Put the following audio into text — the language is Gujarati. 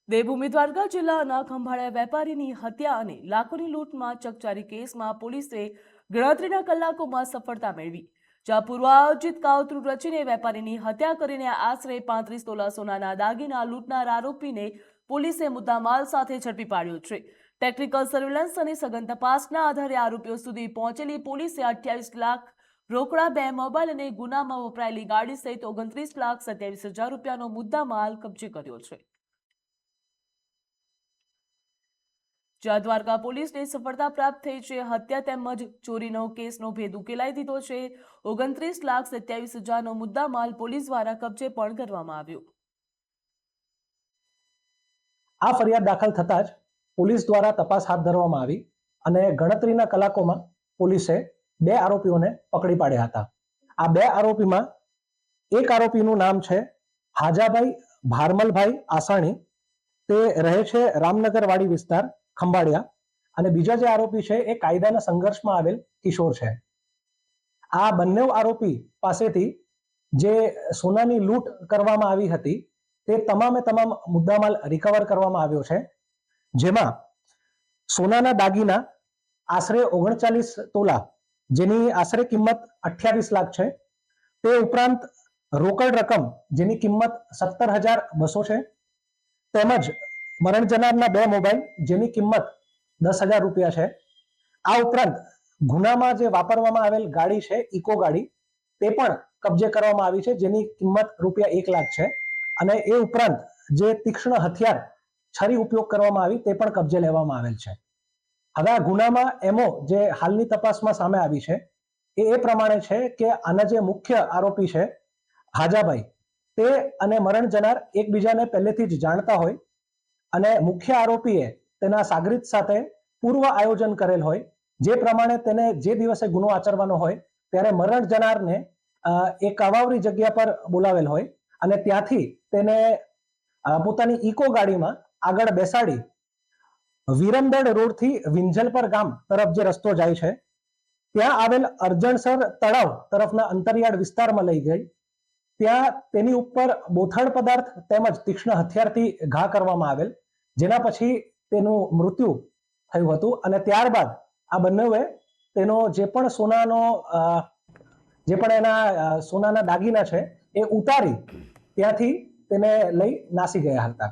દેવભૂમિ દ્વારકા જિલ્લાના ખંભાળિયા વેપારીની હત્યા અને લાખોની લૂંટમાં ચકચારી કેસમાં પોલીસે ગણતરીના કલાકોમાં સફળતા મેળવી. જ્યાં પૂર્વાયોજિત કાવતરું રચીને વેપારીની હત્યા કરીને આશરે 35 તોલા સોનાના દાગીના લૂંટનાર આરોપીને પોલીસે મુદ્દામાલ સાથે ઝડપી પાડ્યો છે. ટેકનિકલ સર્વેલન્સ અને સઘન તપાસના આધારે આરોપીઓ સુધી પહોંચેલી પોલીસે 28 લાખ રોકડા, 2 મોબાઈલ અને ગુનામાં વપરાયેલી ગાડી સહિત 29,27,000 રૂપિયાનો મુદ્દામાલ કબજે કર્યો છે. જ્યાં દ્વારકા પોલીસને સફળતા પ્રાપ્ત થઈ છે. હત્યા તેમજ ચોરીનો કેસનો ભેદ ઉકેલાઈ દીધો છે. 29,27,000નો મુદ્દામાલ પોલીસ દ્વારા કબજે પણ કરવામાં આવ્યો. આ ફરિયાદ દાખલ થતા જ પોલીસ દ્વારા તપાસ હાથ ધરવામાં આવી અને ગણતરીના કલાકોમાં પોલીસે 2 આરોપીઓને પકડી પાડ્યા હતા. આ 2 આરોપીમાં એક આરોપીનું નામ છે હાજાભાઈ ભારમલભાઈ આસાણી, તે રહે છે રામનગરવાડી વિસ્તાર, ખંભાળિયા, અને બીજા જે આરોપી છે એ કાયદાના સંઘર્ષમાં આવેલ કિશોર છે. આ બંને આરોપી પાસેથી જે સોનાની લૂંટ કરવામાં આવી હતી તે તમામે તમામ મુદ્દામાલ રિકવર કરવામાં આવ્યો છે. જેમાં સોનાના દાગીના આશરે 39 તોલા, જેની આશરે કિંમત 28 લાખ છે. તે ઉપરાંત રોકડ રકમ જેની કિંમત 17,200 છે, તેમજ મરણ જનારના 2 મોબાઈલ જેની કિંમત 10,000 રૂપિયા છે. આ ઉપરાંત ગુનામાં જે વાપરવામાં આવેલ ગાડી છે, ઇકો ગાડી, તે પણ કબજે કરવામાં આવી છે જેની કિંમત રૂપિયા 1 લાખ છે. અને એ ઉપરાંત જે તીક્ષ્ણ હથિયાર છરી ઉપયોગ કરવામાં આવી તે પણ કબજે લેવામાં આવેલ છે. હવે આ ગુનામાં એમો જે હાલની તપાસમાં સામે આવી છે એ પ્રમાણે છે કે આના જે મુખ્ય આરોપી છે હાજાભાઈ, તે અને મરણ જનાર એકબીજાને પહેલેથી જ જાણતા હોય અને મુખ્ય આરોપીએ તેના સાગરીત સાથે પૂર્વ આયોજન કરેલ હોય, જે પ્રમાણે તેને જે દિવસે ગુનો આચરવાનો હોય ત્યારે મરણ જનારને એક અવાવરી જગ્યા પર બોલાવેલ હોય અને ત્યાંથી તેને પોતાની ઇકો ગાડીમાં આગળ બેસાડી વિરમદડ રોડથી વિંજલપર ગામ તરફ જે રસ્તો જાય છે ત્યાં આવેલ અરજણસર તળાવ તરફના અંતરિયાળ વિસ્તારમાં લઈ ગઈ. ત્યાં તેની ઉપર બોથડ પદાર્થ તેમજ તીક્ષ્ણ હથિયારથી ઘા કરવામાં આવેલ, જેના પછી તેનું મૃત્યુ થયું હતું. અને ત્યારબાદ આ બંનેએ તેનો જે પણ એના સોનાના દાગીના છે એ ઉતારી ત્યાંથી તેને લઈ નાસી ગયા હતા.